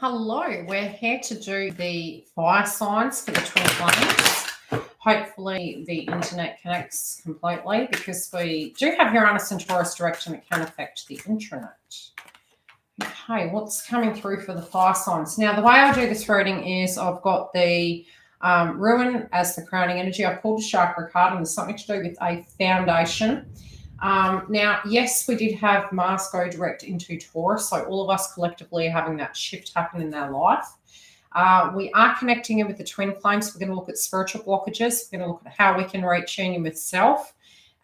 Hello, we're here to do the fire signs for the twin flames. Hopefully the internet connects completely because we do have Uranus and Taurus direct and it can affect the intranet. Okay, what's coming through for the fire signs? Now, the way I do this reading is I've got the ruin as the crowning energy. I've pulled a chakra card and there's something to do with a foundation. Now, yes, we did have Mars go direct into Taurus, so all of us collectively are having that shift happen in our life. We are connecting in with the twin flames. We're going to look at spiritual blockages. We're going to look at how we can reach union with self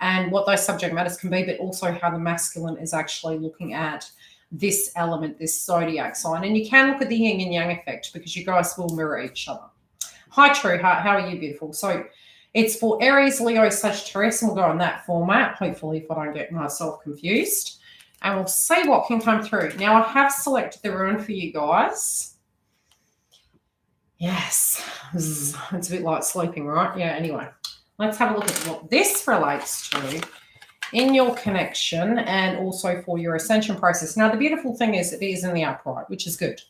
and what those subject matters can be, but also how the masculine is actually looking at this element, this zodiac sign. And you can look at the yin and yang effect because you guys will mirror each other. Hi, True Heart. How are you, beautiful? So it's for Aries, Leo, Sagittarius, and we'll go on that format, hopefully, if I don't get myself confused. And we'll see what can come through. Now, I have selected the ruin for you guys. Yes. It's a bit like sleeping, right? Yeah, anyway. Let's have a look at what this relates to in your connection and also for your ascension process. Now, the beautiful thing is it is in the upright, which is good.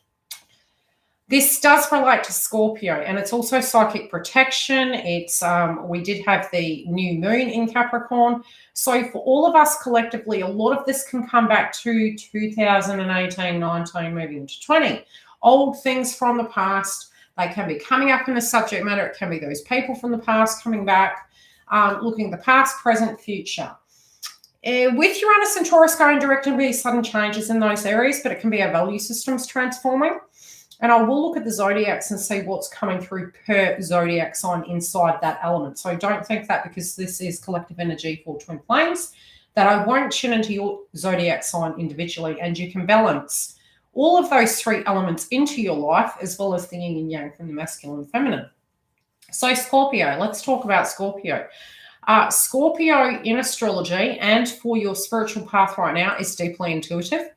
This does relate to Scorpio, and it's also psychic protection. It's we did have the new moon in Capricorn. So for all of us collectively, a lot of this can come back to 2018, 19, maybe into 20. Old things from the past, they can be coming up in the subject matter. It can be those people from the past coming back, looking at the past, present, future. With Uranus and Taurus going direct, and be sudden changes in those areas, but it can be our value systems transforming. And I will look at the zodiacs and see what's coming through per zodiac sign inside that element. So don't think that because this is collective energy for twin flames, that I won't tune into your zodiac sign individually, and you can balance all of those three elements into your life as well as the yin and yang from the masculine and feminine. So Scorpio, let's talk about Scorpio. Scorpio in astrology and for your spiritual path right now is deeply intuitive.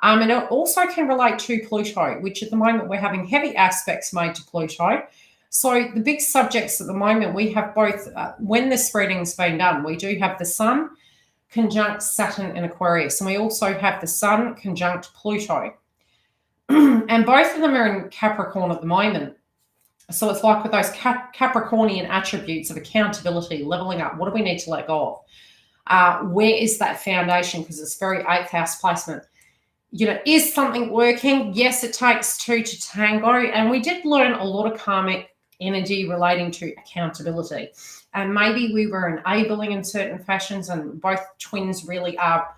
And it also can relate to Pluto, which at the moment we're having heavy aspects made to Pluto. So the big subjects at the moment, we have both, when this reading's been done, we do have the Sun conjunct Saturn in Aquarius, and we also have the Sun conjunct Pluto. And both of them are in Capricorn at the moment. So it's like with those Capricornian attributes of accountability, leveling up. What do we need to let go of? Where is that foundation? Because it's very 8th house placement. You know, is something working? Yes, it takes two to tango. And we did learn a lot of karmic energy relating to accountability. And maybe we were enabling in certain fashions, and both twins really are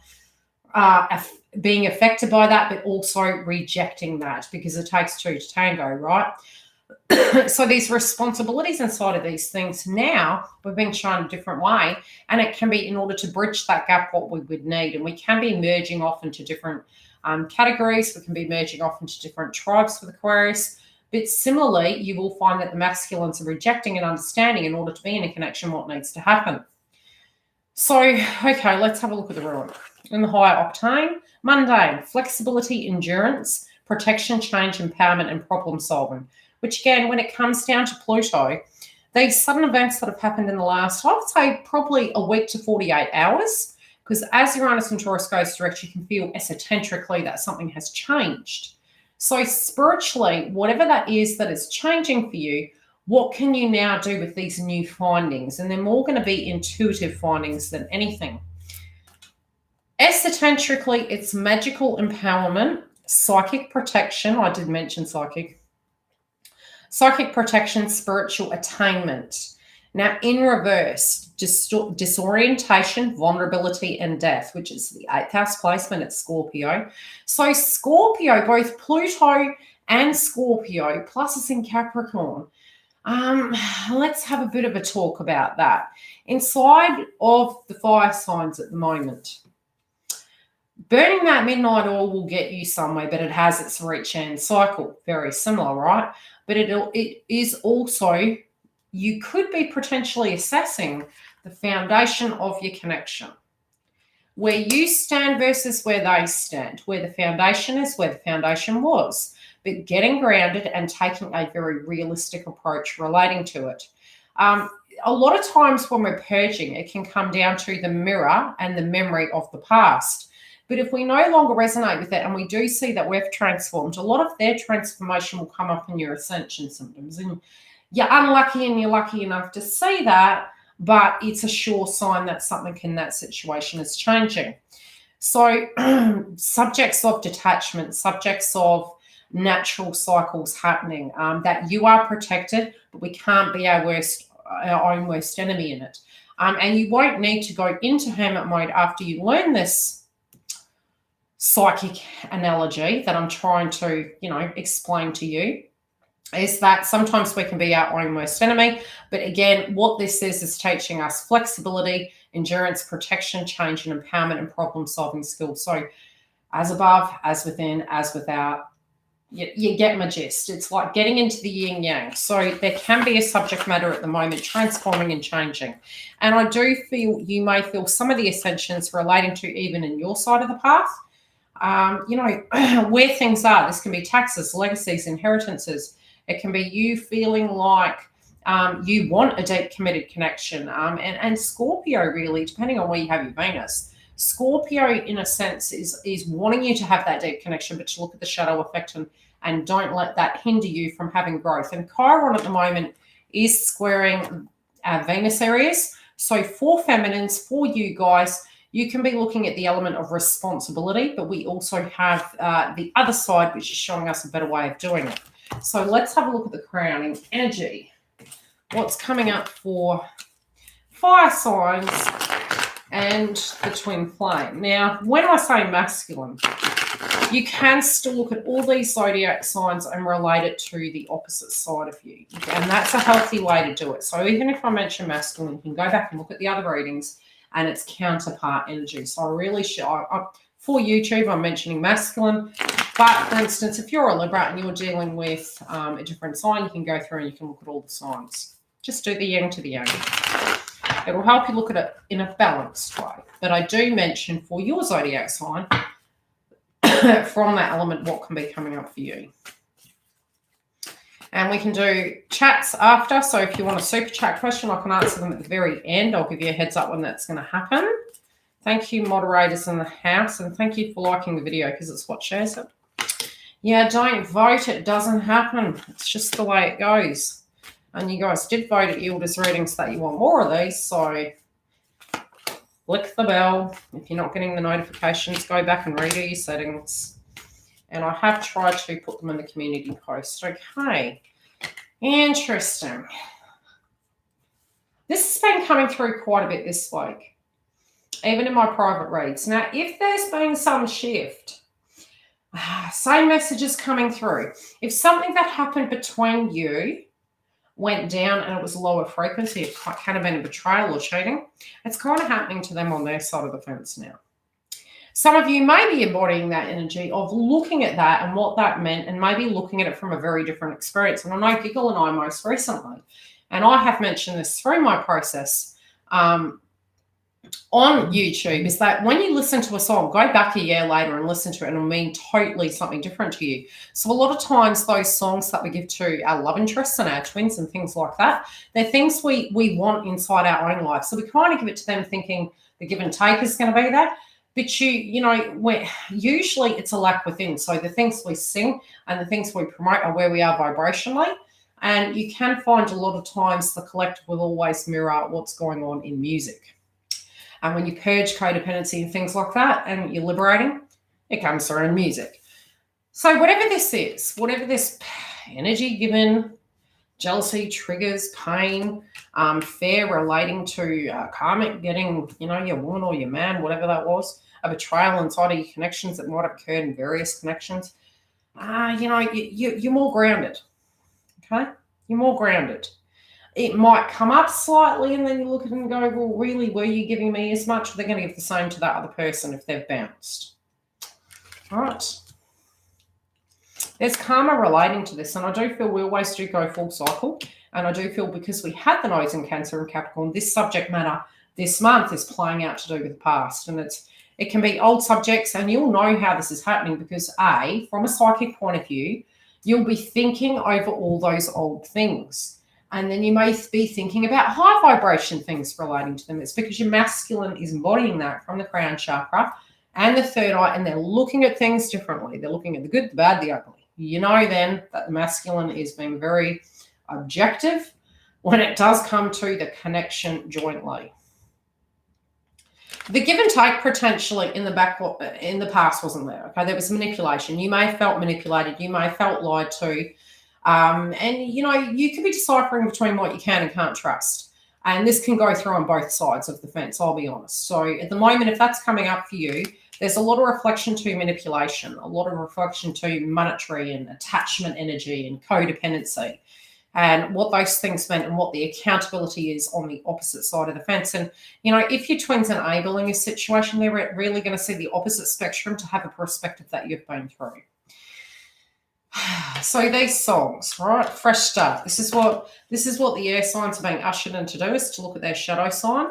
being affected by that, but also rejecting that because it takes two to tango, right? So these responsibilities inside of these things now, we've been shown a different way, and it can be in order to bridge that gap what we would need. And we can be merging off into different categories. We can be merging off into different tribes with Aquarius. But similarly, you will find that the masculines are rejecting and understanding in order to be in a connection what needs to happen. So, okay, let's have a look at the ruin. In the higher octane, mundane, flexibility, endurance, protection, change, empowerment, and problem solving. Which again, when it comes down to Pluto, these sudden events that have happened in the last, I would say probably a week to 48 hours, because as Uranus and Taurus goes direct, you can feel esoterically that something has changed. So spiritually, whatever that is changing for you, what can you now do with these new findings? And they're more going to be intuitive findings than anything. Esoterically, it's magical empowerment, psychic protection. I did mention psychic protection, spiritual attainment. Now, in reverse, disorientation, vulnerability, and death, which is the 8th house placement at Scorpio. So Scorpio, both Pluto and Scorpio, plus it's in Capricorn. Let's have a bit of a talk about that. Inside of the fire signs at the moment, burning that midnight oil will get you somewhere, but it has its reach and cycle. Very similar, right? But it is also, you could be potentially assessing the foundation of your connection. Where you stand versus where they stand. Where the foundation is, where the foundation was. But getting grounded and taking a very realistic approach relating to it. A lot of times when we're purging, it can come down to the mirror and the memory of the past. But if we no longer resonate with it and we do see that we've transformed, a lot of their transformation will come up in your ascension symptoms. And you're unlucky and you're lucky enough to see that, but it's a sure sign that something in that situation is changing. So subjects of detachment, subjects of natural cycles happening, that you are protected, but we can't be our own worst enemy in it. And you won't need to go into hermit mode after you learn this psychic analogy that I'm trying to, explain to you, is that sometimes we can be our own worst enemy. But again, what this is teaching us flexibility, endurance, protection, change, and empowerment and problem-solving skills. So as above, as within, as without, you get my gist. It's like getting into the yin yang. So there can be a subject matter at the moment transforming and changing. And I do feel you may feel some of the ascensions relating to even in your side of the path. Where things are. This can be taxes, legacies, inheritances. It can be you feeling like you want a deep committed connection. And Scorpio, really, depending on where you have your Venus. Scorpio, in a sense, is wanting you to have that deep connection, but to look at the shadow effect and don't let that hinder you from having growth. And Chiron at the moment is squaring Venus areas. So for feminines, for you guys, you can be looking at the element of responsibility, but we also have the other side, which is showing us a better way of doing it. So let's have a look at the crowning energy. What's coming up for fire signs and the twin flame. Now, when I say masculine, you can still look at all these zodiac signs and relate it to the opposite side of you. And that's a healthy way to do it. So even if I mention masculine, you can go back and look at the other readings and its counterpart energy. So I really should, for YouTube, I'm mentioning masculine. But for instance, if you're a Libra and you're dealing with a different sign, you can go through and you can look at all the signs. Just do the yang to the yang. It will help you look at it in a balanced way. But I do mention for your zodiac sign, from that element, what can be coming up for you. And we can do chats after. So if you want a super chat question, I can answer them at the very end. I'll give you a heads up when that's going to happen. Thank you, moderators in the house. And thank you for liking the video because it's what shares it. Yeah, don't vote. It doesn't happen. It's just the way it goes. And you guys did vote at YILDIZ readings that you want more of these. So click the bell. If you're not getting the notifications, go back and redo your settings. And I have tried to put them in the community post. Okay. Interesting. This has been coming through quite a bit this week, even in my private reads. Now, if there's been some shift, same messages coming through. If something that happened between you went down and it was lower frequency, it can have been a betrayal or cheating, it's kind of happening to them on their side of the fence now. Some of you may be embodying that energy of looking at that and what that meant and maybe looking at it from a very different experience. And I know Giggle and I most recently, and I have mentioned this through my process on YouTube, is that when you listen to a song, go back a year later and listen to it and it'll mean totally something different to you. So a lot of times those songs that we give to our love interests and our twins and things like that, they're things we want inside our own life. So we kind of give it to them thinking the give and take is going to be that. But usually it's a lack within. So the things we sing and the things we promote are where we are vibrationally. And you can find a lot of times the collective will always mirror what's going on in music. And when you purge codependency and things like that and you're liberating, it comes through in music. So whatever this is, whatever this energy given, jealousy, triggers, pain, fear relating to karmic, getting, your woman or your man, whatever that was, a betrayal inside of your connections that might have occurred in various connections, you're more grounded, okay? You're more grounded. It might come up slightly and then you look at it and go, well, really, were you giving me as much? They're going to give the same to that other person if they've bounced. All right. There's karma relating to this, and I do feel we always do go full cycle, and I do feel because we had the nose in Cancer and Capricorn, this subject matter this month is playing out to do with the past, and it can be old subjects, and you'll know how this is happening because from a psychic point of view, you'll be thinking over all those old things, and then you may be thinking about high vibration things relating to them. It's because your masculine is embodying that from the crown chakra, and the third eye, and they're looking at things differently. They're looking at the good, the bad, the ugly. You know then that the masculine is being very objective when it does come to the connection jointly. The give and take potentially in the past wasn't there. Okay, there was manipulation. You may have felt manipulated. You may have felt lied to, and you could be deciphering between what you can and can't trust. And this can go through on both sides of the fence. I'll be honest. So at the moment, if that's coming up for you, there's a lot of reflection to manipulation, a lot of reflection to monetary and attachment energy and codependency, and what those things meant and what the accountability is on the opposite side of the fence. And, if your twin's enabling a situation, they're really going to see the opposite spectrum to have a perspective that you've been through. So these songs, right? Fresh start. This is what the air signs are being ushered in to do, is to look at their shadow sign,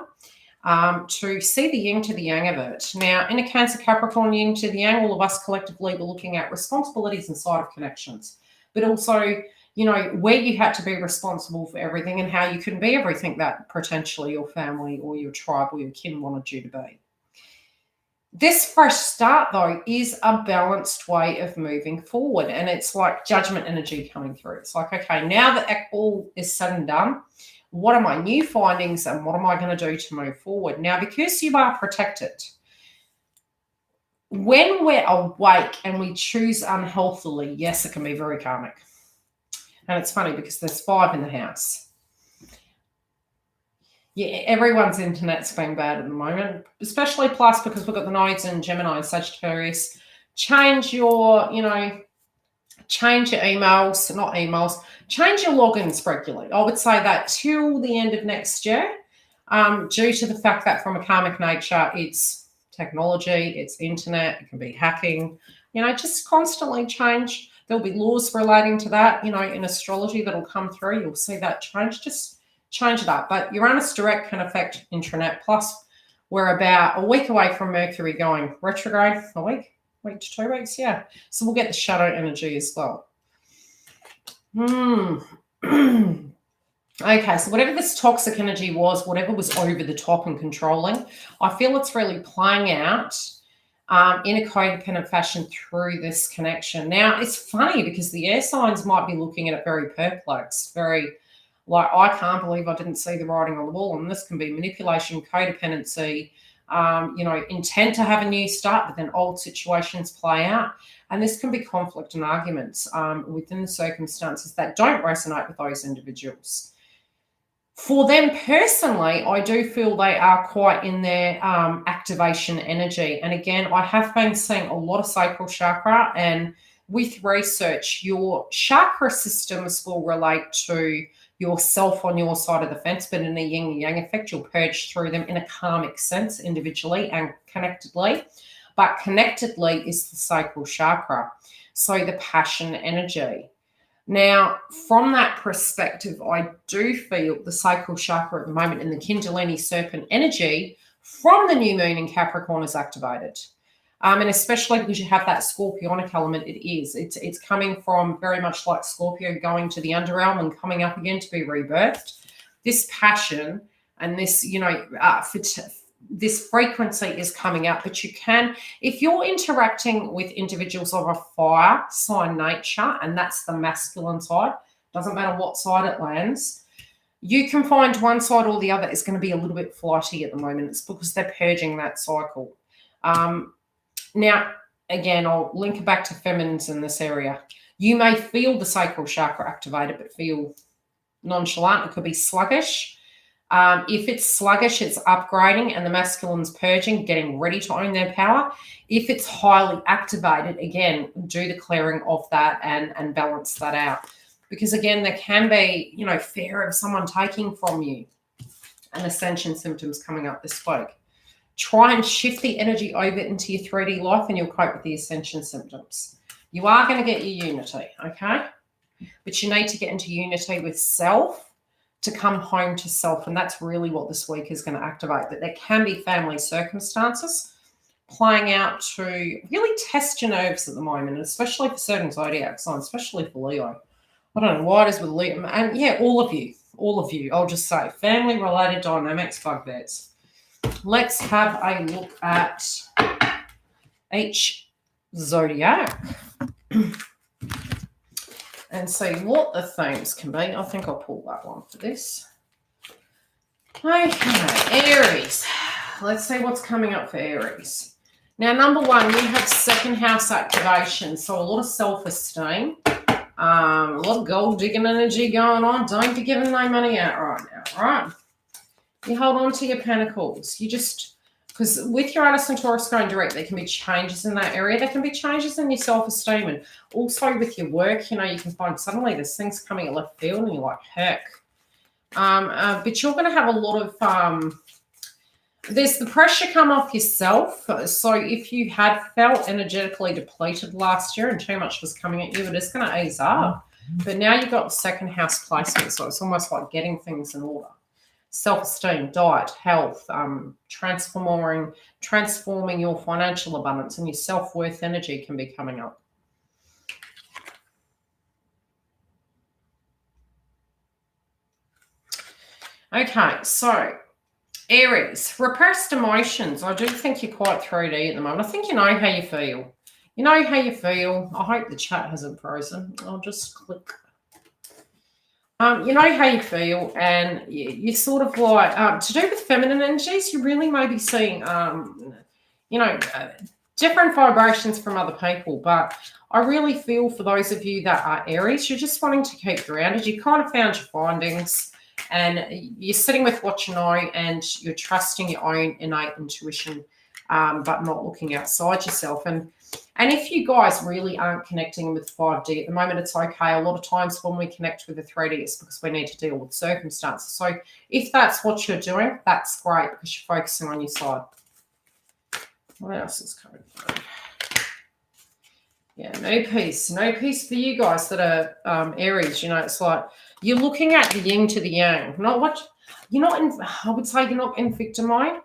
to see the yin to the yang of it. Now, in a Cancer Capricorn yin to the yang, all of us collectively were looking at responsibilities inside of connections, but also where you had to be responsible for everything and how you couldn't be everything that potentially your family or your tribe or your kin wanted you to be. This fresh start, though, is a balanced way of moving forward. And it's like judgment energy coming through. It's like, okay, now that all is said and done, what are my new findings and what am I going to do to move forward? Now, because you are protected, when we're awake and we choose unhealthily, yes, it can be very karmic. And it's funny because there's 5 in the house. Yeah, everyone's internet's being bad at the moment, especially plus because we've got the nodes in Gemini and Sagittarius. Change your emails, change your logins regularly. I would say that till the end of next year, due to the fact that from a karmic nature, it's technology, it's internet, it can be hacking, just constantly change. There'll be laws relating to that, in astrology that'll come through. You'll see that change. Just change it up. But Uranus direct can affect intranet. Plus, we're about a week away from Mercury going retrograde. A week to 2 weeks, yeah. So we'll get the shadow energy as well. Okay, so whatever this toxic energy was, whatever was over the top and controlling, I feel it's really playing out in a codependent fashion through this connection. Now, it's funny because the air signs might be looking at it very perplexed, very like, I can't believe I didn't see the writing on the wall. And this can be manipulation, codependency, intent to have a new start, but then old situations play out. And this can be conflict and arguments within the circumstances that don't resonate with those individuals. For them personally, I do feel they are quite in their activation energy. And again, I have been seeing a lot of sacral chakra, and with research, your chakra systems will relate to yourself on your side of the fence, but in a yin and yang effect, you'll purge through them in a karmic sense, individually and connectedly. But connectedly is the sacral chakra, so the passion energy. Now, from that perspective, I do feel the sacral chakra at the moment in the Kundalini serpent energy from the new moon in Capricorn is activated. And especially because you have that scorpionic element, it's coming from very much like Scorpio going to the underrealm and coming up again to be rebirthed. This passion and this, this frequency is coming up, but you can, if you're interacting with individuals of a fire sign nature, and that's the masculine side, doesn't matter what side it lands, you can find one side or the other is going to be a little bit flighty at the moment. It's because they're purging that cycle. Now, again, I'll link it back to feminines in this area. You may feel the sacral chakra activated, but feel nonchalant. It could be sluggish. If it's sluggish, it's upgrading and the masculine's purging, getting ready to own their power. If it's highly activated, again, do the clearing of that and balance that out. Because, again, there can be, fear of someone taking from you, and ascension symptoms coming up this week. Try and shift the energy over into your 3D life and you'll cope with the ascension symptoms. You are going to get your unity, okay? But you need to get into unity with self to come home to self. And that's really what this week is going to activate. That there can be family circumstances playing out to really test your nerves at the moment, especially for certain zodiac signs, especially for Leo. I don't know why it is with Leo. And yeah, all of you, I'll just say family-related dynamics, bugbears. Let's have a look at each zodiac and see what the themes can be. I think I'll pull that one for this. Okay, Aries. Let's see what's coming up for Aries. Now, number one, we have second house activation. So a lot of self-esteem, a lot of gold digging energy going on. Don't be giving no money out right now, right? You hold on to your pentacles. You just, because with Uranus and Taurus going direct, there can be changes in that area. There can be changes in your self-esteem. And also with your work, you know, you can find suddenly there's things coming at left field and you're like, heck. But you're going to have a lot of, there's the pressure come off yourself. So if you had felt energetically depleted last year and too much was coming at you, it is going to ease up. But now you've got the second house placement. So it's almost like getting things in order. Self-esteem, diet, health, transforming your financial abundance and your self-worth energy can be coming up. Okay, so Aries, repressed emotions. I do think you're quite 3D at the moment. I think you know how you feel. You know how you feel. I hope the chat hasn't frozen. I'll just click. You know how you feel, and you sort of like, to do with feminine energies, you really may be seeing, you know, different vibrations from other people. But I really feel for those of you that are Aries, you're just wanting to keep grounded. You kind of found your findings. And you're sitting with what you know and you're trusting your own innate intuition, but not looking outside yourself. And if you guys really aren't connecting with 5D at the moment, it's okay. A lot of times when we connect with the 3D, it's because we need to deal with circumstances. So if that's what you're doing, that's great because you're focusing on your side. What else is coming through? Yeah, no peace. No peace for you guys that are Aries. You know, it's like, you're looking at the yin to the yang, not what you're not in. I would say you're not in victim mode.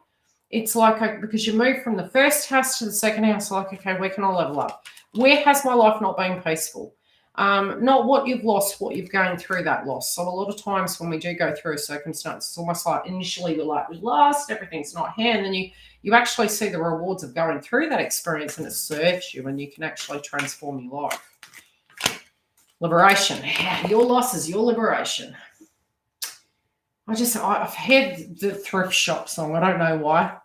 It's like because you move from the first house to the second house, like, okay, where can I level up? Where has my life not been peaceful? Not what you've lost, what you've gone through that loss. So a lot of times when we do go through a circumstance, it's almost like initially we're like, we lost, everything's not here. And then you actually see the rewards of going through that experience and it serves you and you can actually transform your life. Liberation. Yeah, your losses, your liberation. I've heard the thrift shop song. I don't know why.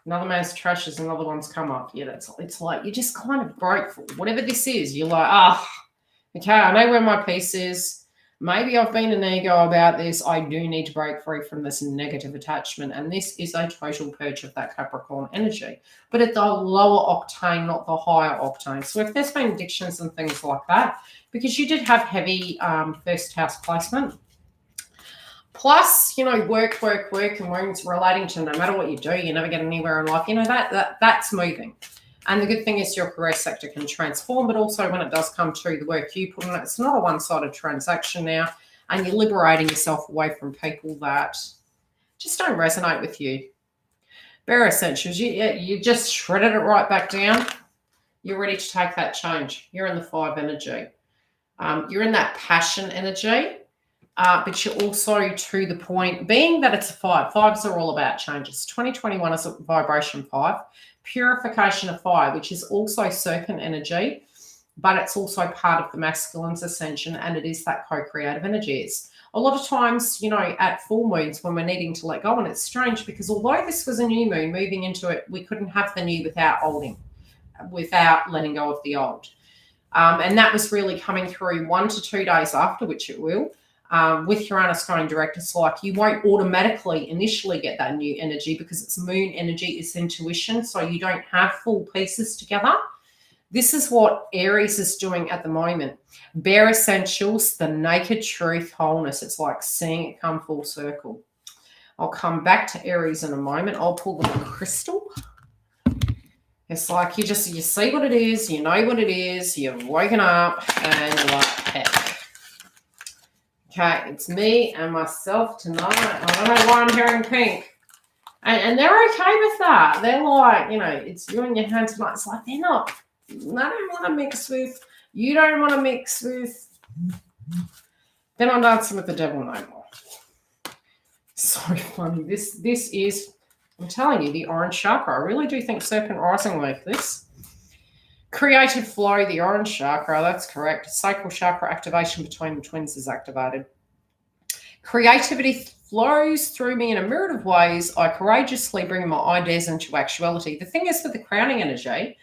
Another man's trash is another one's come up. Yeah, it's like you're just kind of grateful. Whatever this is, you're like, okay, I know where my peace is. Maybe I've been an ego about this. I do need to break free from this negative attachment. And this is a total purge of that Capricorn energy. But at the lower octane, not the higher octane. So if there's been addictions and things like that, because you did have heavy first house placement. Plus, you know, work, and wounds relating to no matter what you do, you never get anywhere in life. You know, that's moving. And the good thing is your career sector can transform, but also when it does come to the work you put in it, it's not a one-sided transaction now, and you're liberating yourself away from people that just don't resonate with you. Bare essentials, you just shredded it right back down. You're ready to take that change. You're in the 5 energy. You're in that passion energy, but you're also to the point, being that it's a 5. 5s are all about changes. 2021 is a vibration 5. Purification of fire, which is also serpent energy, but it's also part of the masculine's ascension, and it is that co-creative energy. It's a lot of times, you know, at full moons when we're needing to let go, and it's strange because although this was a new moon, moving into it, we couldn't have the new without letting go of the old. And that was really coming through 1 to 2 days after, which it will. With Uranus going direct, it's like you won't automatically initially get that new energy because it's moon energy, it's intuition, so you don't have full pieces together. This is what Aries is doing at the moment. Bare essentials, the naked truth, wholeness. It's like seeing it come full circle. I'll come back to Aries in a moment. I'll pull the crystal. It's like you see what it is, you know what it is, you've woken up and you're like, heck. Okay, it's me and myself tonight. I don't know why I'm hearing pink. And they're okay with that. They're like, you know, it's you and your hand tonight. It's like, they don't want to mix with, you don't want to mix with. Then I'm dancing with the devil no more. So funny. This is I'm telling you, the orange chakra. I really do think Serpent Rising with this. Creative flow, the orange chakra, that's correct. Sacral chakra activation between the twins is activated. Creativity flows through me in a myriad of ways. I courageously bring my ideas into actuality. The thing is with the crowning energy,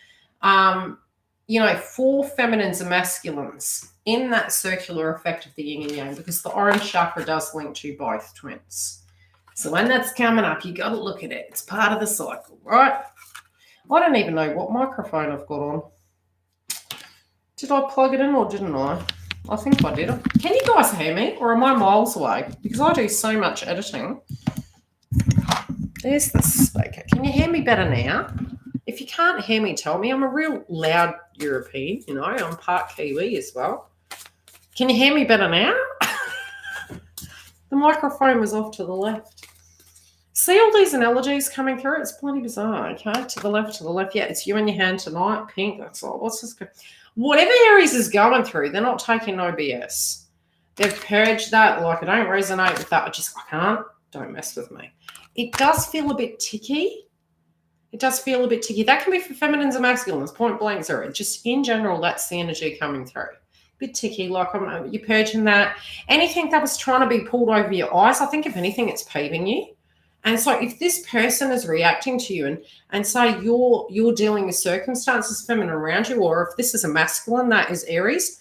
you know, 4 feminines and masculines in that circular effect of the yin and yang, because the orange chakra does link to both twins. So when that's coming up, you got to look at it. It's part of the cycle, right? I don't even know what microphone I've got on. Did I plug it in or didn't I? I think I did. Can you guys hear me, or am I miles away? Because I do so much editing. There's the speaker. Can you hear me better now? If you can't hear me, tell me. I'm a real loud European, you know. I'm part Kiwi as well. Can you hear me better now? The microphone was off to the left. See all these analogies coming through? It's bloody bizarre, okay? To the left, to the left. Yeah, it's you in your hand tonight. Pink, that's all. What's this? Whatever Aries is going through, they're not taking no BS. They've purged that. Like, I don't resonate with that. I can't. Don't mess with me. It does feel a bit ticky. It does feel a bit ticky. That can be for feminines and masculines. Point blank zero. Just in general, that's the energy coming through. Bit ticky, like you're purging that. Anything that was trying to be pulled over your eyes, I think if anything, it's peeving you. And so if this person is reacting to you and say you're dealing with circumstances feminine around you, or if this is a masculine, that is Aries,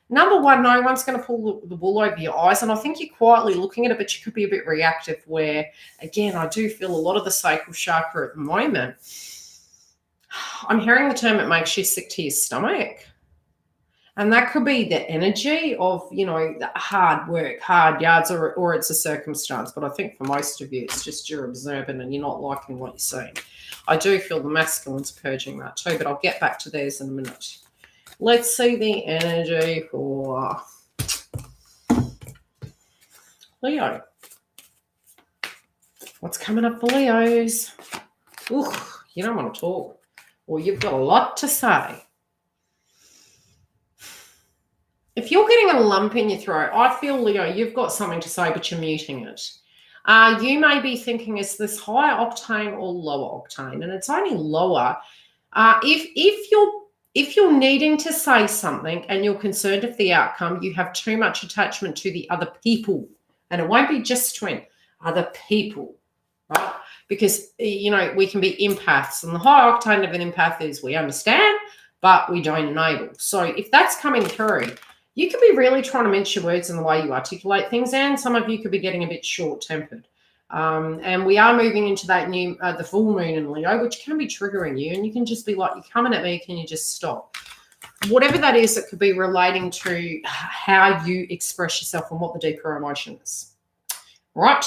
number one, no one's going to pull the wool over your eyes. And I think you're quietly looking at it, but you could be a bit reactive where, again, I do feel a lot of the sacral chakra at the moment. I'm hearing the term, it makes you sick to your stomach. And that could be the energy of, you know, the hard work, hard yards, or it's a circumstance. But I think for most of you, it's just you're observant and you're not liking what you're seeing. I do feel the masculine's purging that too, but I'll get back to theirs in a minute. Let's see the energy for Leo. What's coming up for Leos? Ooh, you don't want to talk. Or you've got a lot to say. If you're getting a lump in your throat, I feel, Leo, you've got something to say, but you're muting it. You may be thinking, is this high octane or lower octane? And it's only lower. If you're needing to say something and you're concerned of the outcome, you have too much attachment to the other people. And it won't be just twin, other people, right? Because, you know, we can be empaths. And the high octane of an empath is we understand, but we don't enable. So if that's coming through, you could be really trying to mince your words in the way you articulate things, and some of you could be getting a bit short-tempered. And we are moving into that new, the full moon in Leo, which can be triggering you, and you can just be like, you're coming at me, can you just stop? Whatever that is, it could be relating to how you express yourself and what the deeper emotion is. Right,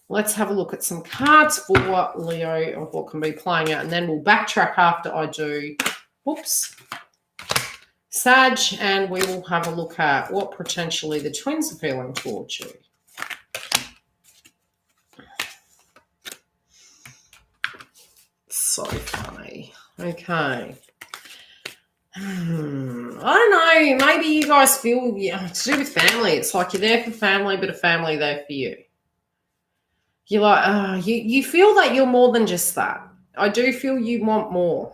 let's have a look at some cards for Leo of what can be playing out, and then we'll backtrack after I do, whoops, Sag, and we will have a look at what potentially the twins are feeling towards you. So funny. Okay. I don't know. Maybe you guys feel, yeah, to do with family. It's like you're there for family, but a family there for you. You're like, you feel that you're more than just that. I do feel you want more.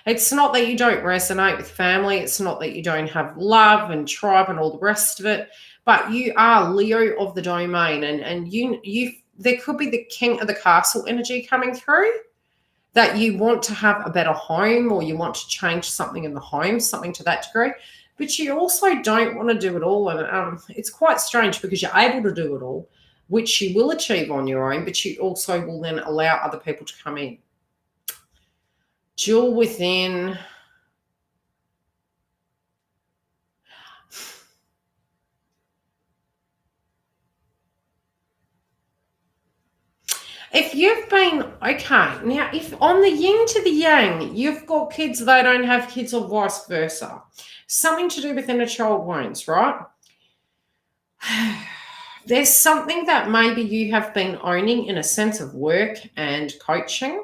It's not that you don't resonate with family. It's not that you don't have love and tribe and all the rest of it, but you are Leo of the domain, and you there could be the king of the castle energy coming through, that you want to have a better home, or you want to change something in the home, something to that degree, but you also don't want to do it all. And it's quite strange because you're able to do it all, which you will achieve on your own, but you also will then allow other people to come in. Jewel within. If you've been, okay, now if on the yin to the yang, you've got kids, they don't have kids, or vice versa, something to do with inner child wounds, right? There's something that maybe you have been owning in a sense of work and coaching.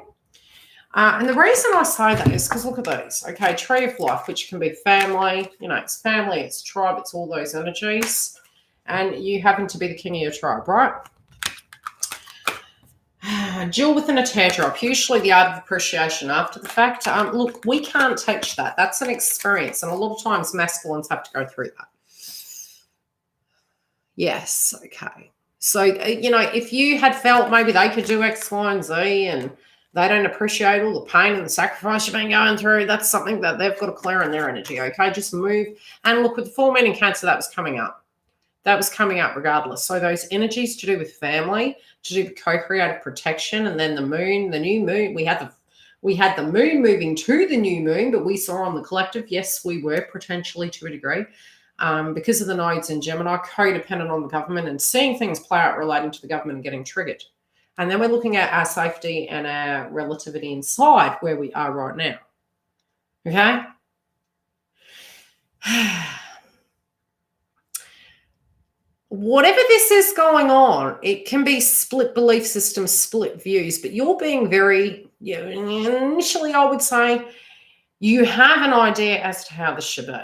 And the reason I say that is because look at these. Okay, tree of life, which can be family. You know, it's family, it's tribe, it's all those energies. And you happen to be the king of your tribe, right? Jewel within a teardrop, usually the art of appreciation after the fact. Look, we can't teach that. That's an experience, and a lot of times masculines have to go through that. Yes, okay. So, if you had felt maybe they could do X, Y, and Z, and they don't appreciate all the pain and the sacrifice you've been going through, that's something that they've got to clear in their energy, okay? Just move. And look, with the full moon in Cancer, that was coming up. That was coming up regardless. So those energies to do with family, to do with co-creative protection, and then the moon, the new moon, we had the moon moving to the new moon, but we saw on the collective, yes, we were potentially to a degree, because of the nodes in Gemini, codependent on the government and seeing things play out relating to the government and getting triggered. And then we're looking at our safety and our relativity inside where we are right now. Okay? Whatever this is going on, it can be split belief systems, split views, but you're being very, initially I would say you have an idea as to how this should be.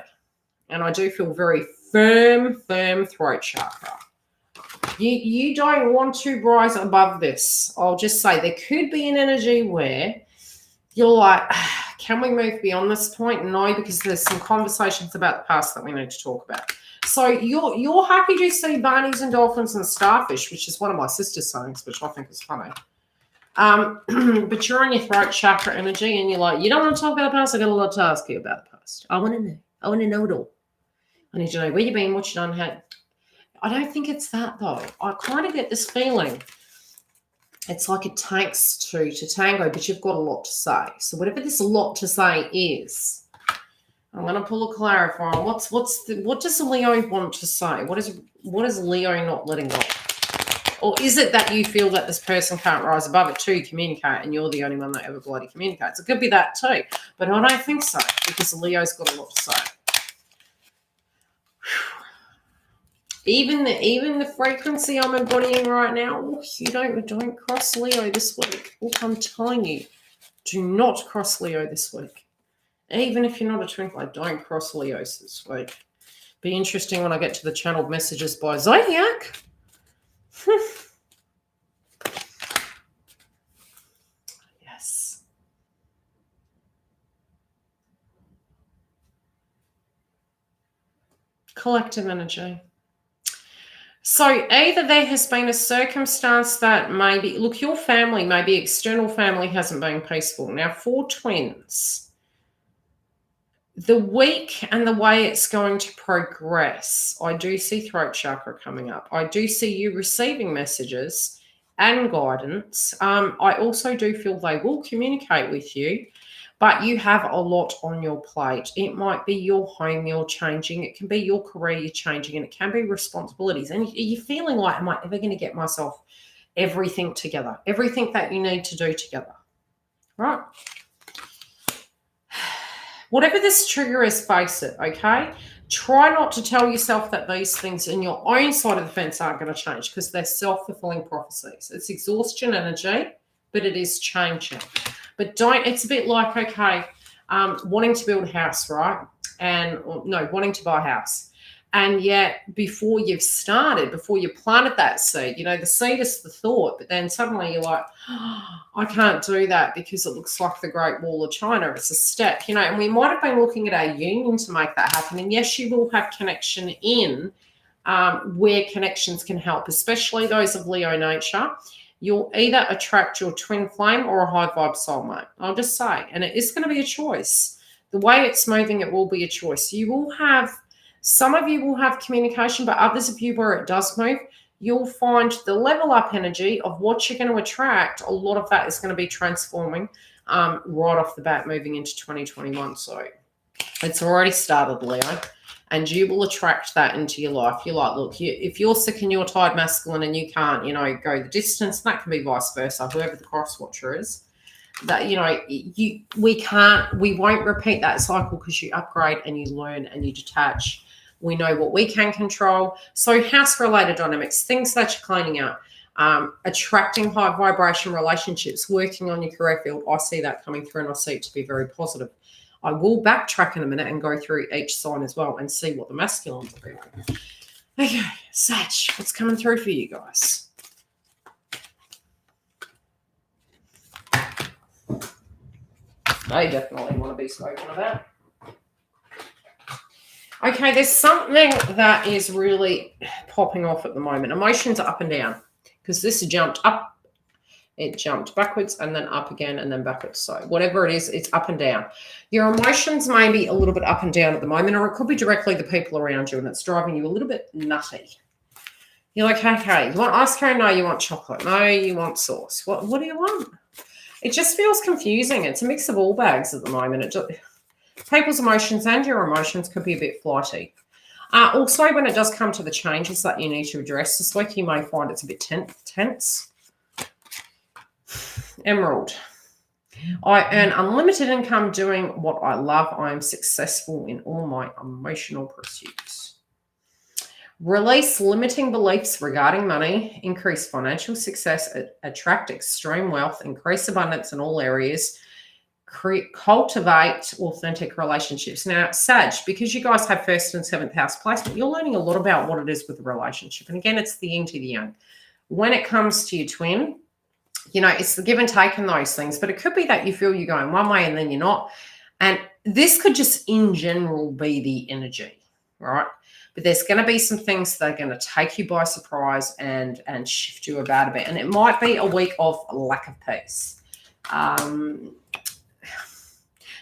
And I do feel very firm throat chakra. You don't want to rise above this. I'll just say there could be an energy where you're like, can we move beyond this point? No, because there's some conversations about the past that we need to talk about. So you're happy to see bunnies and dolphins and starfish, which is one of my sister's sayings, which I think is funny. But you're on your throat chakra energy and you're like, you don't want to talk about the past? I got a lot to ask you about the past. I want to know. I want to know it all. I need to know where you've been, what you've done, how. I don't think it's that, though. I kind of get this feeling. It's like it takes two to tango, but you've got a lot to say. So whatever this lot to say is, I'm going to pull a clarifier. What does Leo want to say? What is Leo not letting go? Or is it that you feel that this person can't rise above it to communicate and you're the only one that ever bloody communicates? It could be that too, but I don't think so because Leo's got a lot to say. Even the frequency I'm embodying right now, you don't cross Leo this week. Look, I'm telling you, do not cross Leo this week. Even if you're not a twin flame, don't cross Leos this week. Be interesting when I get to the channeled messages by Zodiac. Yes. Collective energy. So either there has been a circumstance that maybe, look, your family, maybe external family hasn't been peaceful. Now, for twins, the week and the way it's going to progress, I do see throat chakra coming up. I do see you receiving messages and guidance. I also do feel they will communicate with you, but you have a lot on your plate. It might be your home you're changing. It can be your career you're changing, and it can be responsibilities. And you're feeling like, am I ever going to get myself everything together, everything that you need to do together, right? Whatever this trigger is, face it, okay? Try not to tell yourself that these things in your own side of the fence aren't going to change because they're self-fulfilling prophecies. It's exhaustion energy, but it is changing. But it's a bit like, okay, wanting to build a house, right? Wanting to buy a house. And yet before you've started, before you planted that seed, the seed is the thought, but then suddenly you're like, oh, I can't do that because it looks like the Great Wall of China. It's a step, and we might have been looking at our union to make that happen. And yes, you will have connection in where connections can help, especially those of Leo nature. You'll either attract your twin flame or a high vibe soulmate. I'll just say, and it is going to be a choice. The way it's moving, it will be a choice. Some of you will have communication, but others of you where it does move, you'll find the level up energy of what you're going to attract. A lot of that is going to be transforming right off the bat moving into 2021. So it's already started, Leo. And you will attract that into your life. You're like, look, if you're sick and you're tired masculine and you can't, go the distance, and that can be vice versa, whoever the cross watcher is, that, we won't repeat that cycle because you upgrade and you learn and you detach. We know what we can control. So house-related dynamics, things that you're cleaning out, attracting high vibration relationships, working on your career field, I see that coming through and I see it to be very positive. I will backtrack in a minute and go through each sign as well and see what the masculines are doing. Okay, Sag, what's coming through for you guys? They definitely want to be spoken about. Okay, there's something that is really popping off at the moment. Emotions are up and down because this jumped up, it jumped backwards and then up again and then backwards. So whatever it is, it's up and down. Your emotions may be a little bit up and down at the moment, or it could be directly the people around you and it's driving you a little bit nutty. You're like, okay, you want ice cream? No, you want chocolate. No, you want sauce. What do you want? It just feels confusing. It's a mix of all bags at the moment. People's emotions and your emotions could be a bit flighty. Also, when it does come to the changes that you need to address this week, you may find it's a bit tense. Emerald. I earn unlimited income doing what I love. I am successful in all my emotional pursuits. Release limiting beliefs regarding money. Increase financial success. Attract extreme wealth. Increase abundance in all areas. Cultivate authentic relationships. Now, Sag, because you guys have 1st and 7th house placement, you're learning a lot about what it is with a relationship. And again, it's the yin to the yang. When it comes to your twin, you know, it's the give and take in those things, but it could be that you feel you're going one way and then you're not. And this could just in general be the energy, right? But there's going to be some things that are going to take you by surprise and shift you about a bit. And it might be a week of lack of peace.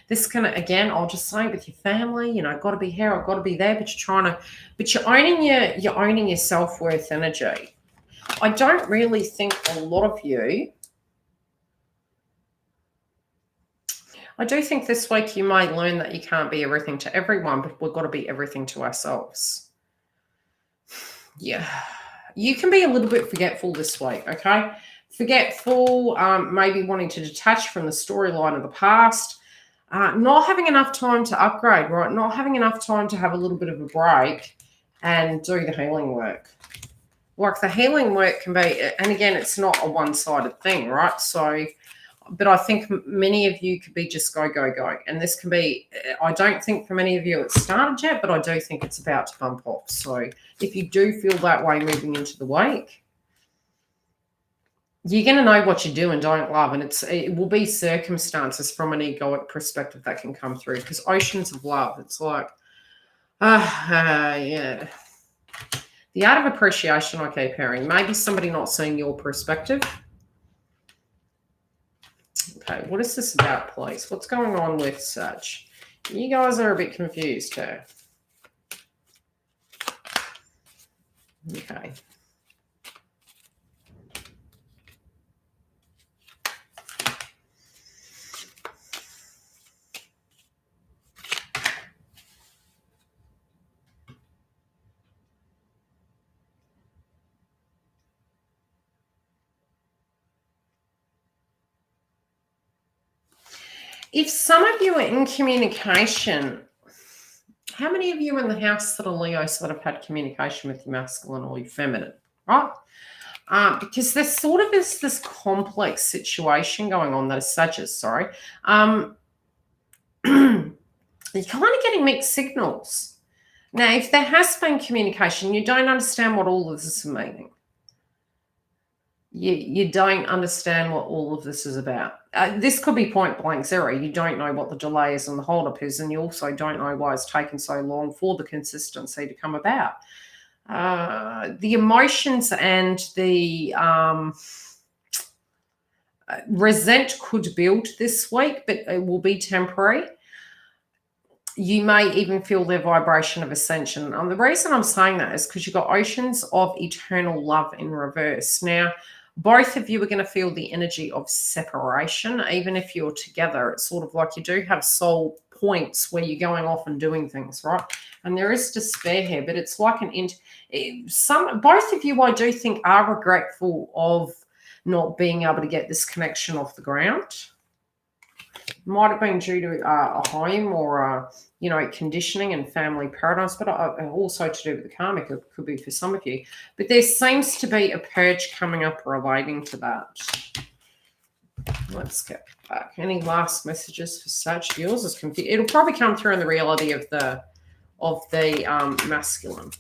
This can, again, I'll just say with your family, you know, got to be here, I've got to be there, but you're owning your self-worth energy. I don't really think a lot of you, I do think this week you may learn that you can't be everything to everyone, but we've got to be everything to ourselves. Yeah. You can be a little bit forgetful this week, okay? Forgetful, maybe wanting to detach from the storyline of the past. Not having enough time to upgrade, right? Not having enough time to have a little bit of a break and do the healing work. Like the healing work can be, and again, it's not a one-sided thing, right? So, but I think many of you could be just go, go, go. And this can be, I don't think for many of you it's started yet, but I do think it's about to bump off. So if you do feel that way moving into the week, you're going to know what you do and don't love, and it will be circumstances from an egoic perspective that can come through, because oceans of love, it's like, yeah. The art of appreciation I keep hearing. Maybe somebody not seeing your perspective. Okay, what is this about, please? What's going on with such? You guys are a bit confused here. Okay. If some of you are in communication, how many of you in the house that are Leos that have had communication with your masculine or your feminine, right? Because there sort of is this complex situation going on that is Sagittarius, sorry. You're kind of getting mixed signals. Now, if there has been communication, you don't understand what all of this is meaning. You don't understand what all of this is about. This could be point blank zero. You don't know what the delay is and the holdup is, and you also don't know why it's taken so long for the consistency to come about. The emotions and the resent could build this week, but it will be temporary. You may even feel their vibration of ascension. The reason I'm saying that is because you've got oceans of eternal love in reverse. Now, both of you are going to feel the energy of separation. Even if you're together, it's sort of like you do have soul points where you're going off and doing things, right? And there is despair here, but it's like both of you, I do think, are regretful of not being able to get this connection off the ground. Might have been due to a home or conditioning and family paradigms, but also to do with the karmic. It could be for some of you. But there seems to be a purge coming up relating to that. Let's get back. Any last messages for Sag? Yours is confused. It'll probably come through in the reality of the masculine.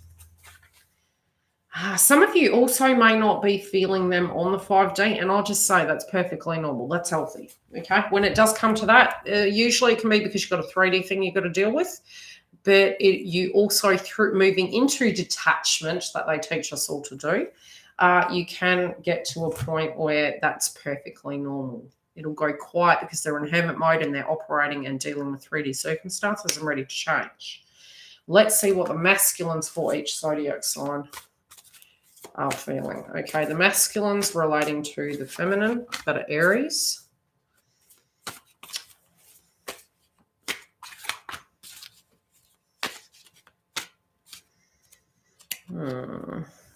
Some of you also may not be feeling them on the 5D, and I'll just say that's perfectly normal. That's healthy, okay? When it does come to that, usually it can be because you've got a 3D thing you've got to deal with, but you also, through moving into detachment that they teach us all to do, you can get to a point where that's perfectly normal. It'll go quiet because they're in hermit mode and they're operating and dealing with 3D circumstances and ready to change. Let's see what the masculines for each zodiac sign are feeling. Okay, the masculines relating to the feminine, that are Aries.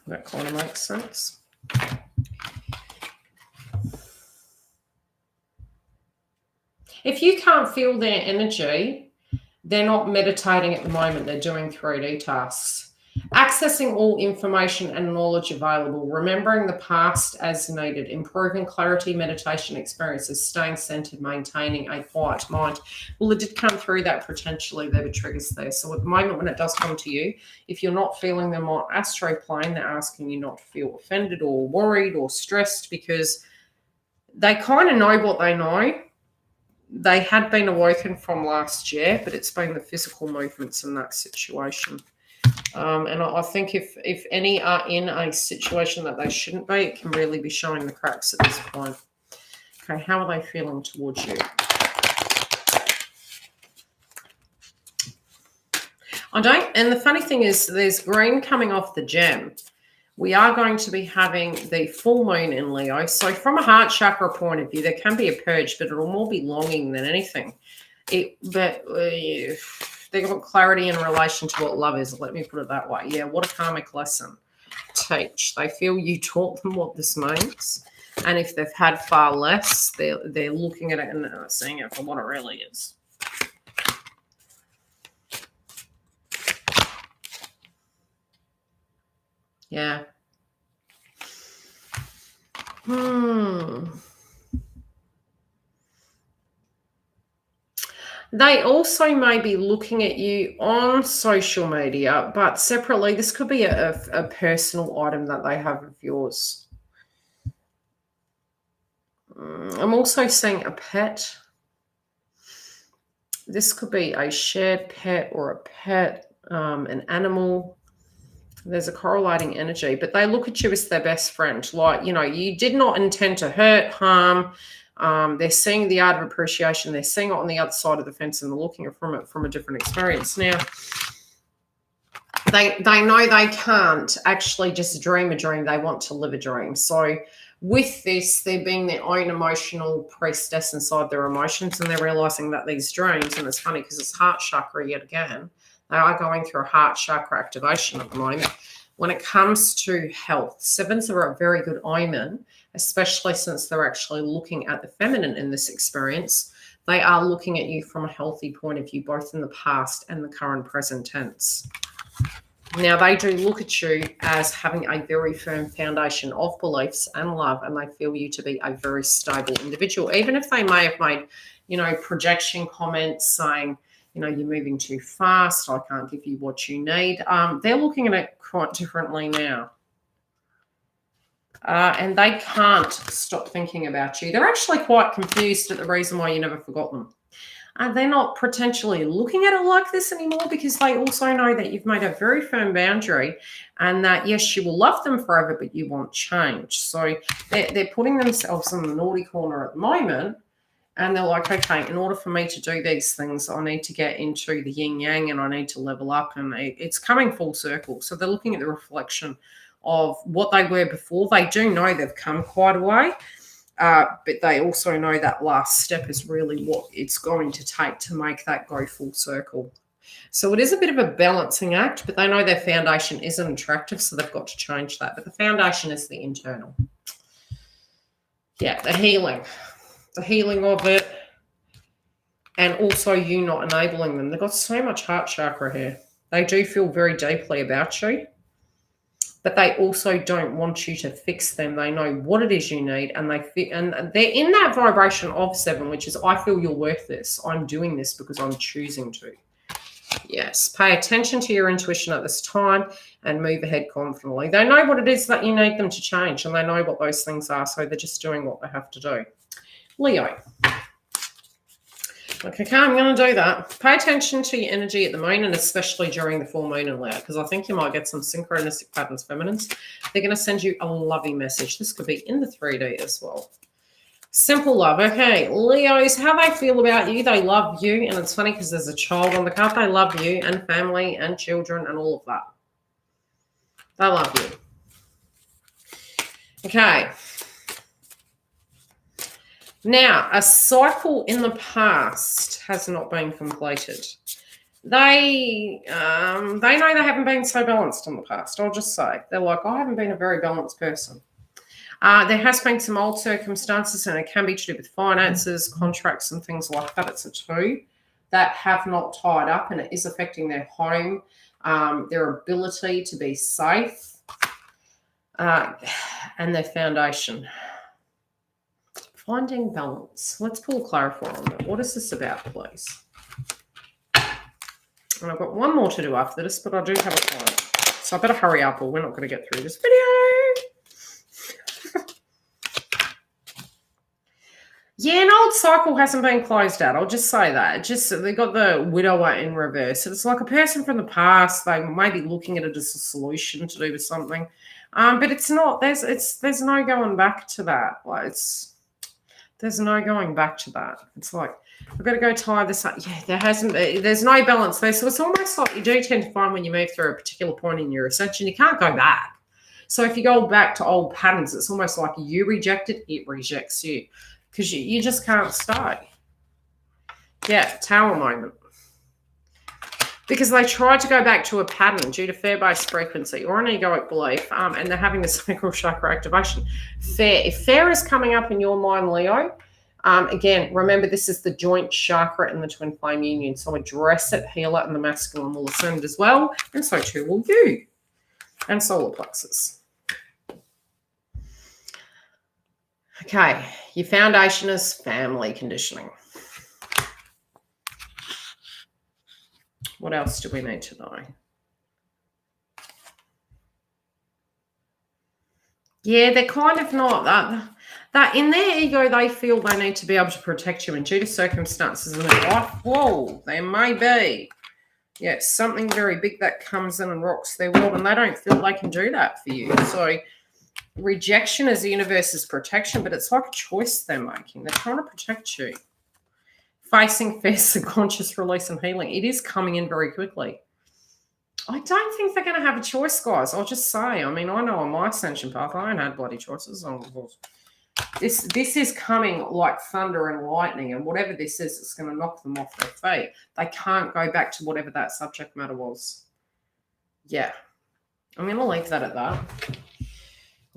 That kind of makes sense. If you can't feel their energy, they're not meditating at the moment. They're doing 3D tasks. Accessing all information and knowledge available, remembering the past as needed, improving clarity, meditation experiences, staying centered, maintaining a quiet mind. Well, it did come through that potentially there were triggers there. So at the moment when it does come to you, if you're not feeling them on astro plane, they're asking you not to feel offended or worried or stressed, because they kind of know what they know. They had been awoken from last year, but it's been the physical movements in that situation. And I think if any are in a situation that they shouldn't be, it can really be showing the cracks at this point. Okay, how are they feeling towards you? And the funny thing is there's green coming off the gem. We are going to be having the full moon in Leo. So from a heart chakra point of view, there can be a purge, but it'll more be longing than anything. They got clarity in relation to what love is. Let me put it that way. Yeah, what a karmic lesson. Teach. They feel you taught them what this means. And if they've had far less, they're looking at it and seeing it for what it really is. Yeah. They also may be looking at you on social media, but separately, this could be a personal item that they have of yours. I'm also seeing a pet. This could be a shared pet or a pet, an animal. There's a correlating energy, but they look at you as their best friend. Like, you know, you did not intend to hurt, harm. They're seeing the art of appreciation. They're seeing it on the other side of the fence and they're looking at it from a different experience. Now, they know they can't actually just dream a dream. They want to live a dream. So with this, they're being their own emotional priestess inside their emotions, and they're realizing that these dreams, and it's funny because it's heart chakra yet again, they are going through a heart chakra activation at the moment. When it comes to health, sevens are a very good omen, especially since they're actually looking at the feminine in this experience. They are looking at you from a healthy point of view, both in the past and the current present tense. Now, they do look at you as having a very firm foundation of beliefs and love, and they feel you to be a very stable individual, even if they may have made, you know, projection comments saying, you know, you're moving too fast, I can't give you what you need. They're looking at it quite differently now. And they can't stop thinking about you. They're actually quite confused at the reason why you never forgot them. They're not potentially looking at it like this anymore, because they also know that you've made a very firm boundary and that, yes, you will love them forever, but you want change. So they're putting themselves in the naughty corner at the moment. And they're like, okay, in order for me to do these things, I need to get into the yin yang and I need to level up. And it's coming full circle. So they're looking at the reflection of what they were before. They do know they've come quite a way, but they also know that last step is really what it's going to take to make that go full circle. So it is a bit of a balancing act, but they know their foundation isn't attractive, so they've got to change that. But the foundation is the internal. Yeah, the healing of it, and also you not enabling them. They've got so much heart chakra here. They do feel very deeply about you, but they also don't want you to fix them. They know what it is you need, and they're in that vibration of 7, which is, I feel you're worth this. I'm doing this because I'm choosing to. Yes, pay attention to your intuition at this time and move ahead confidently. They know what it is that you need them to change, and they know what those things are, so they're just doing what they have to do. Leo. Okay, I'm going to do that. Pay attention to your energy at the moment, especially during the full moon and Leo, because I think you might get some synchronistic patterns, feminines. They're going to send you a lovey message. This could be in the 3D as well. Simple love. Okay, Leos, how they feel about you. They love you, and it's funny because there's a child on the card. They love you and family and children and all of that. They love you. Okay. Now, a cycle in the past has not been completed. They know they haven't been so balanced in the past. I'll just say. They're like, I haven't been a very balanced person. There has been some old circumstances, and it can be to do with finances, contracts, and things like that. It's a 2 that have not tied up, and it is affecting their home, their ability to be safe, and their foundation. Finding balance. Let's pull a clarifier on that. What is this about, please? And I've got one more to do after this, but I do have a client. So I better hurry up or we're not going to get through this video. Yeah, an old cycle hasn't been closed out. I'll just say that. Just they got the widower in reverse. It's like a person from the past. They may be looking at it as a solution to do with something, but it's not. There's no going back to that. Like there's no going back to that. It's like I've got to go tie this up. Yeah, there's no balance there. So it's almost like you do tend to find when you move through a particular point in your ascension, you can't go back. So if you go back to old patterns, it's almost like you reject it, it rejects you. Because you just can't stay. Yeah, tower moment. Because they tried to go back to a pattern due to fear-based frequency or an egoic belief, and they're having the sacral chakra activation. Fear. If fear is coming up in your mind, Leo, again, remember this is the joint chakra in the twin flame union. So address it, heal it, and the masculine will ascend as well. And so too will you. And solar plexus. Okay, your foundation is family conditioning. What else do we need to know? Yeah, they're kind of not that in their ego, they feel they need to be able to protect you, and due to circumstances in their life, whoa, there may be, yeah, something very big that comes in and rocks their world, and they don't feel they can do that for you. So rejection is the universe's protection, but it's like a choice they're making. They're trying to protect you. Facing fear, subconscious release and healing. It is coming in very quickly. I don't think they're going to have a choice, guys. I'll just say. I mean, I know on my ascension path, I ain't had bloody choices. This is coming like thunder and lightning, and whatever this is, it's going to knock them off their feet. They can't go back to whatever that subject matter was. Yeah. I'm going to leave that at that.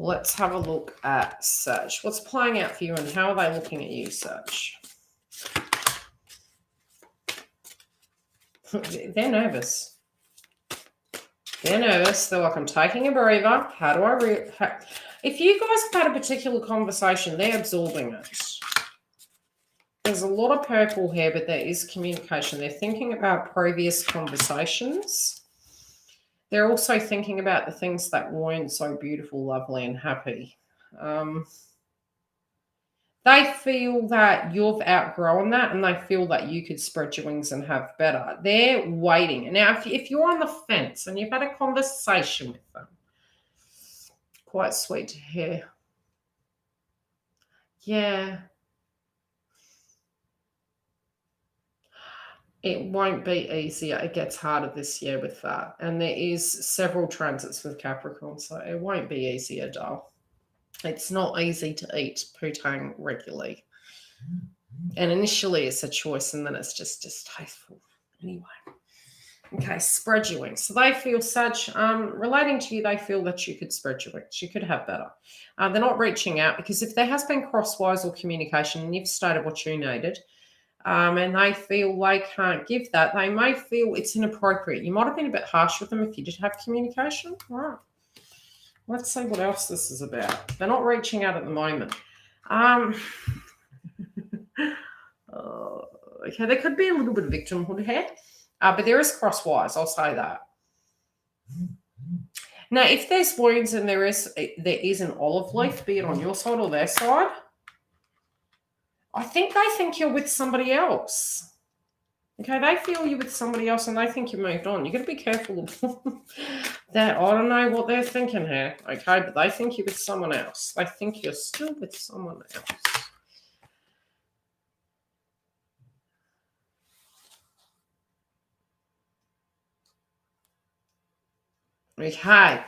Let's have a look at Sag. What's playing out for you and how are they looking at you, Sag? They're nervous. They're nervous. They're like, I'm taking a breather. How do I... If you guys have had a particular conversation, they're absorbing it. There's a lot of purple here, but there is communication. They're thinking about previous conversations. They're also thinking about the things that weren't so beautiful, lovely, and happy. They feel that you've outgrown that, and they feel that you could spread your wings and have better. They're waiting. And now, if you're on the fence and you've had a conversation with them, quite sweet to hear. Yeah. It won't be easier. It gets harder this year with that. And there is several transits with Capricorn, so it won't be easier, doll. It's not easy to eat putang regularly. And initially it's a choice, and then it's just distasteful. Anyway. Okay, spread your wings. So they feel such, relating to you, they feel that you could spread your wings. You could have better. They're not reaching out because if there has been crosswise or communication and you've stated what you needed, and they feel they can't give that, they may feel it's inappropriate. You might have been a bit harsh with them if you did have communication. All right. Let's see what else this is about. They're not reaching out at the moment. Okay, there could be a little bit of victimhood here. But there is crosswise, I'll say that. Now, if there's wounds and there is an olive leaf, be it on your side or their side, I think they think you're with somebody else. Okay, they feel you're with somebody else and they think you moved on. You've got to be careful of that. I don't know what they're thinking here, okay, but they think you're with someone else. They think you're still with someone else. Okay.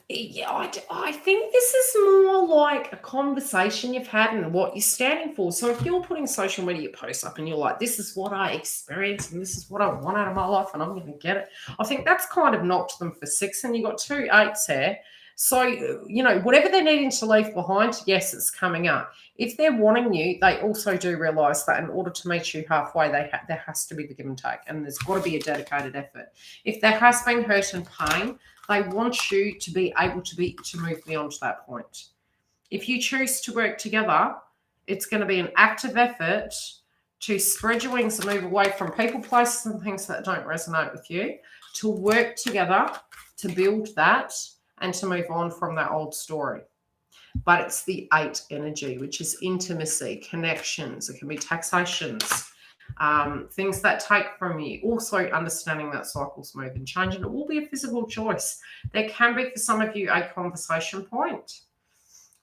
Yeah, I think this is more like a conversation you've had and what you're standing for. So if you're putting social media posts up and you're like, this is what I experienced and this is what I want out of my life and I'm going to get it, I think that's kind of knocked them for 6, and you've got 2 8s here. So, you know, whatever they're needing to leave behind, yes, it's coming up. If they're wanting you, they also do realise that in order to meet you halfway, there has to be the give and take, and there's got to be a dedicated effort. If there has been hurt and pain, they want you to be able to move beyond that point. If you choose to work together, it's going to be an active effort to spread your wings and move away from people, places, and things that don't resonate with you, to work together, to build that, and to move on from that old story. But it's the 8 energy, which is intimacy, connections. It can be taxations, things that take from you. Also understanding that cycles move and change, and it will be a physical choice. There can be, for some of you, a conversation point.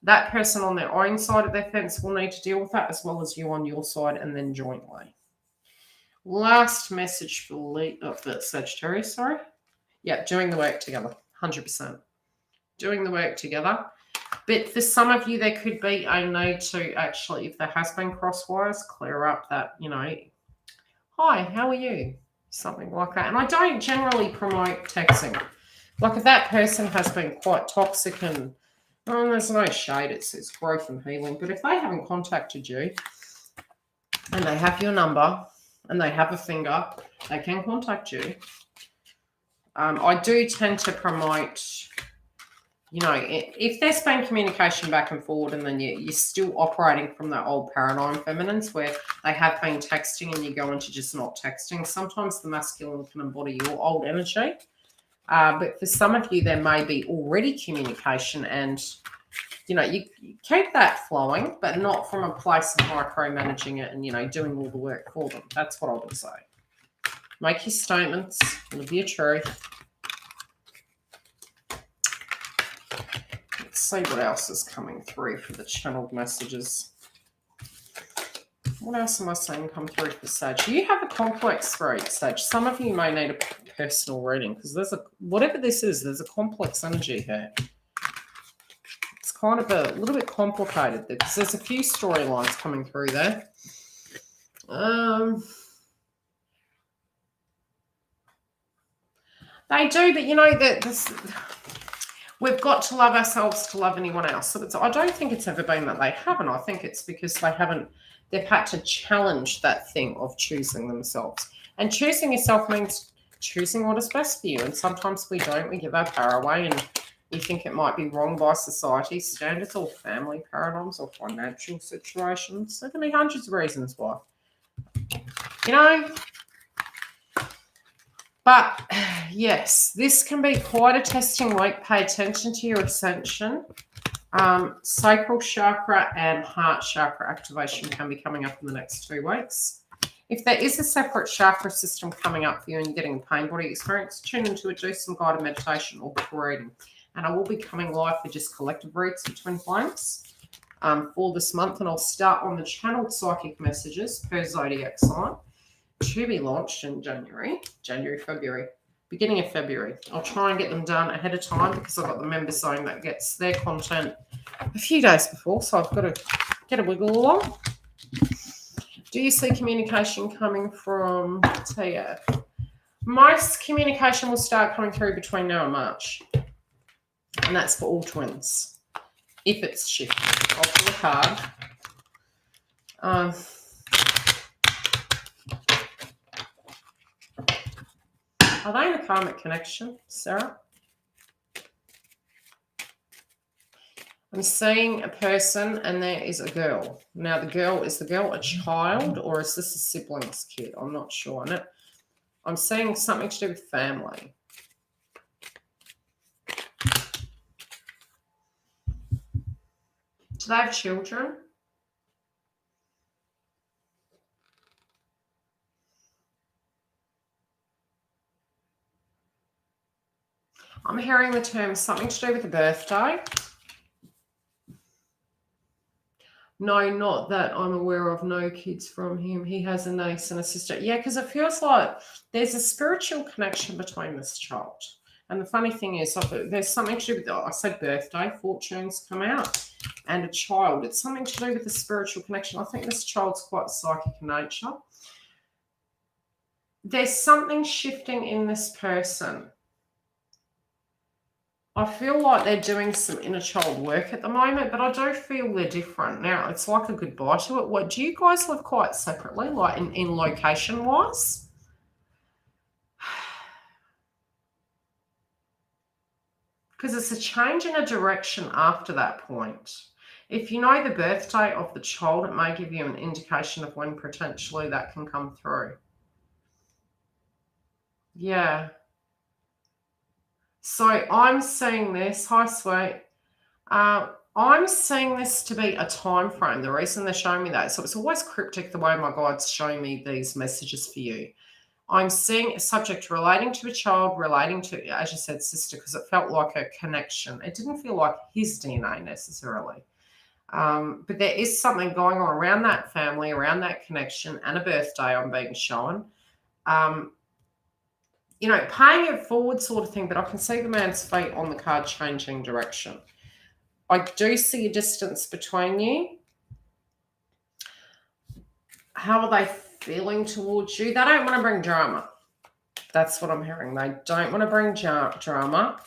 That person on their own side of their fence will need to deal with that, as well as you on your side, and then jointly. Last message for Sagittarius, sorry. Yeah, doing the work together, 100%. Doing the work together. But for some of you, there could be a need to actually, if there has been crosswise, clear up that, you know, hi, how are you? Something like that. And I don't generally promote texting. Like if that person has been quite toxic and there's no shade, it's growth and healing. But if they haven't contacted you and they have your number and they have a finger, they can contact you. I do tend to promote, you know, if there's been communication back and forward and then you're still operating from that old paradigm feminines where they have been texting and you go into just not texting, sometimes the masculine can embody your old energy. But for some of you, there may be already communication and, you know, you keep that flowing, but not from a place of micromanaging it and, you know, doing all the work for them. That's what I would say. Make your statements, live your truth. Let's see what else is coming through for the channeled messages. What else am I seeing come through for Sag? You have a complex streak, Sag. Some of you may need a personal reading because whatever this is, there's a complex energy here. It's kind of a little bit complicated because there's a few storylines coming through there. They do, but you know that we've got to love ourselves to love anyone else. So I don't think it's ever been that they haven't. I think it's because they've had to challenge that thing of choosing themselves. And choosing yourself means choosing what is best for you. And sometimes we don't. We give our power away and we think it might be wrong by society's standards or family paradigms or financial situations. There can be hundreds of reasons why. You know? But yes, this can be quite a testing week. Pay attention to your ascension. Sacral chakra and heart chakra activation can be coming up in the next 2 weeks. If there is a separate chakra system coming up for you and you're getting a pain body experience, tune into it, do some guided meditation or book reading. And I will be coming live for just collective reads for twin flames for this month. And I'll start on the channeled psychic messages per zodiac sign to be launched in January, February, beginning of February. I'll try and get them done ahead of time because I've got the member zone that gets their content a few days before. So I've got to get a wiggle along. Do you see communication coming from TF? Most communication will start coming through between now and March. And that's for all twins. If it's shifted. I'll pull a card. Are they in a karmic connection, Sarah? I'm seeing a person and there is a girl. Now, is the girl a child or is this a sibling's kid? I'm not sure on it. I'm seeing something to do with family. Do they have children? I'm hearing the term something to do with a birthday. No, not that I'm aware of. No kids from him. He has a niece and a sister. Yeah, because it feels like there's a spiritual connection between this child. And the funny thing is, there's something to do with, I said birthday, fortunes come out, and a child. It's something to do with the spiritual connection. I think this child's quite psychic in nature. There's something shifting in this person. I feel like they're doing some inner child work at the moment, but I do feel they're different now. It's like a goodbye to it. What do you guys live quite separately, like in location wise? Because it's a change in a direction after that point. If you know the birthday of the child, it may give you an indication of when potentially that can come through. Yeah. So I'm seeing this. Hi, sweet. I'm seeing this to be a time frame. The reason they're showing me that, so it's always cryptic the way my guides show me these messages for you. I'm seeing a subject relating to a child, relating to, as you said, sister, because it felt like a connection. It didn't feel like his DNA necessarily. But there is something going on around that family, around that connection, and a birthday I'm being shown. You know, paying it forward sort of thing, but I can see the man's fate on the card changing direction. I do see a distance between you. How are they feeling towards you? They don't want to bring drama. That's what I'm hearing. They don't want to bring drama.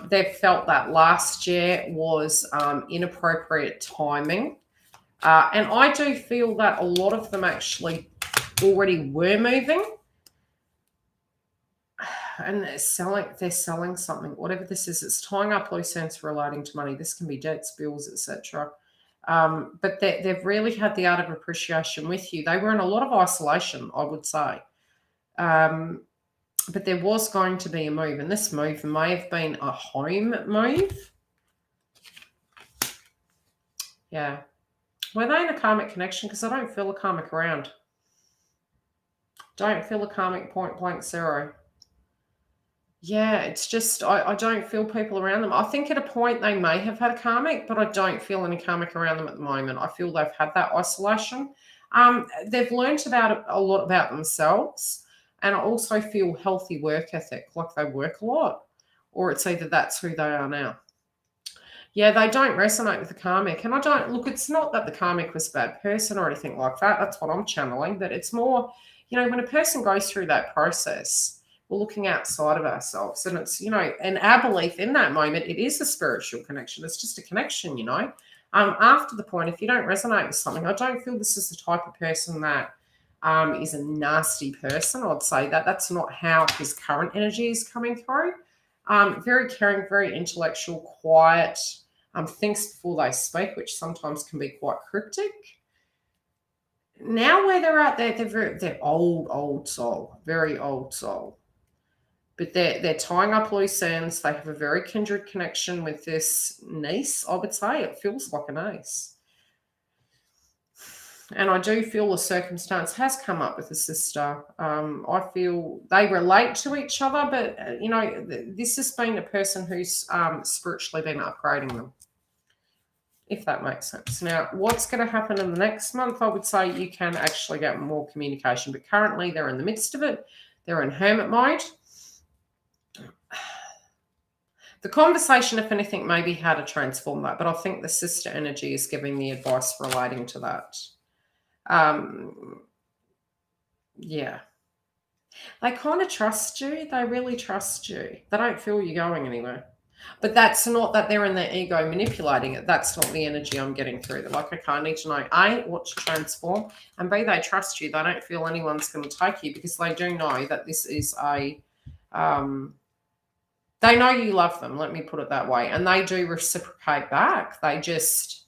They've felt that last year was inappropriate timing. And I do feel that a lot of them actually already were moving. And they're selling something, whatever this is. It's tying up loose ends relating to money. This can be debts, bills, etc. But they've really had the art of appreciation with you. They were in a lot of isolation, I would say. But there was going to be a move, and this move may have been a home move. Yeah. Were they in a karmic connection? Because I don't feel a karmic around. Don't feel a karmic point blank zero. Yeah, it's just, I don't feel people around them. I think at a point they may have had a karmic, but I don't feel any karmic around them at the moment. I feel they've had that isolation. They've learned a lot about themselves, and I also feel healthy work ethic, like they work a lot, or it's either that's who they are now. Yeah, they don't resonate with the karmic. And I don't, look, it's not that the karmic was a bad person or anything like that. That's what I'm channeling. But it's more, you know, when a person goes through that process, we're looking outside of ourselves. And it's, you know, and our belief in that moment, it is a spiritual connection. It's just a connection, you know. After the point, if you don't resonate with something, I don't feel this is the type of person that is a nasty person. I'd say that that's not how his current energy is coming through. Very caring, very intellectual, quiet, thinks before they speak, which sometimes can be quite cryptic. Now where they're at, they're old soul, very old soul. But they're tying up loose ends. They have a very kindred connection with this niece, I would say. It feels like a niece. And I do feel a circumstance has come up with the sister. I feel they relate to each other, but, you know, this has been a person who's spiritually been upgrading them, if that makes sense. Now, what's going to happen in the next month? I would say you can actually get more communication, but currently they're in the midst of it. They're in hermit mode. The conversation, if anything, may be how to transform that, but I think the sister energy is giving the advice relating to that. Yeah. They kind of trust you. They really trust you. They don't feel you going anywhere. But that's not that they're in their ego manipulating it. That's not the energy I'm getting through. They're like, okay, I need to know, A, what to transform, and B, they trust you. They don't feel anyone's going to take you because they do know that this is a, they know you love them, let me put it that way, and they do reciprocate back. They just,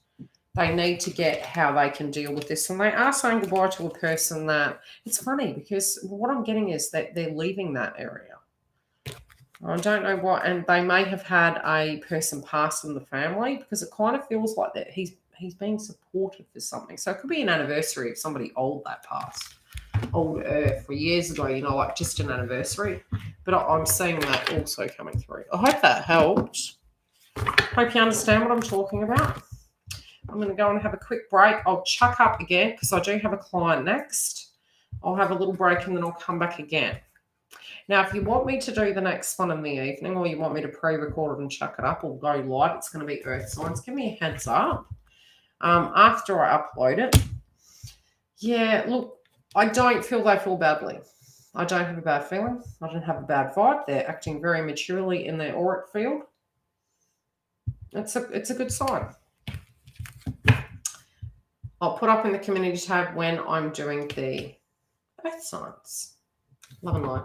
They need to get how they can deal with this. And they are saying goodbye to a person that, it's funny because what I'm getting is that they're leaving that area. I don't know what, and they may have had a person pass in the family, because it kind of feels like that he's being supported for something. So it could be an anniversary of somebody old that passed, older for years ago, you know, like just an anniversary. But I'm seeing that also coming through. I hope that helps. Hope you understand what I'm talking about. I'm going to go and have a quick break. I'll chuck up again because I do have a client next. I'll have a little break and then I'll come back again. Now, if you want me to do the next one in the evening, or you want me to pre-record it and chuck it up or go live, it's going to be Earth Signs. Give me a heads up after I upload it. Yeah, look, I don't feel they feel badly. I don't have a bad feeling. I don't have a bad vibe. They're acting very maturely in their auric field. It's a good sign. I'll put up in the community tab when I'm doing the Earth Signs. Love and light.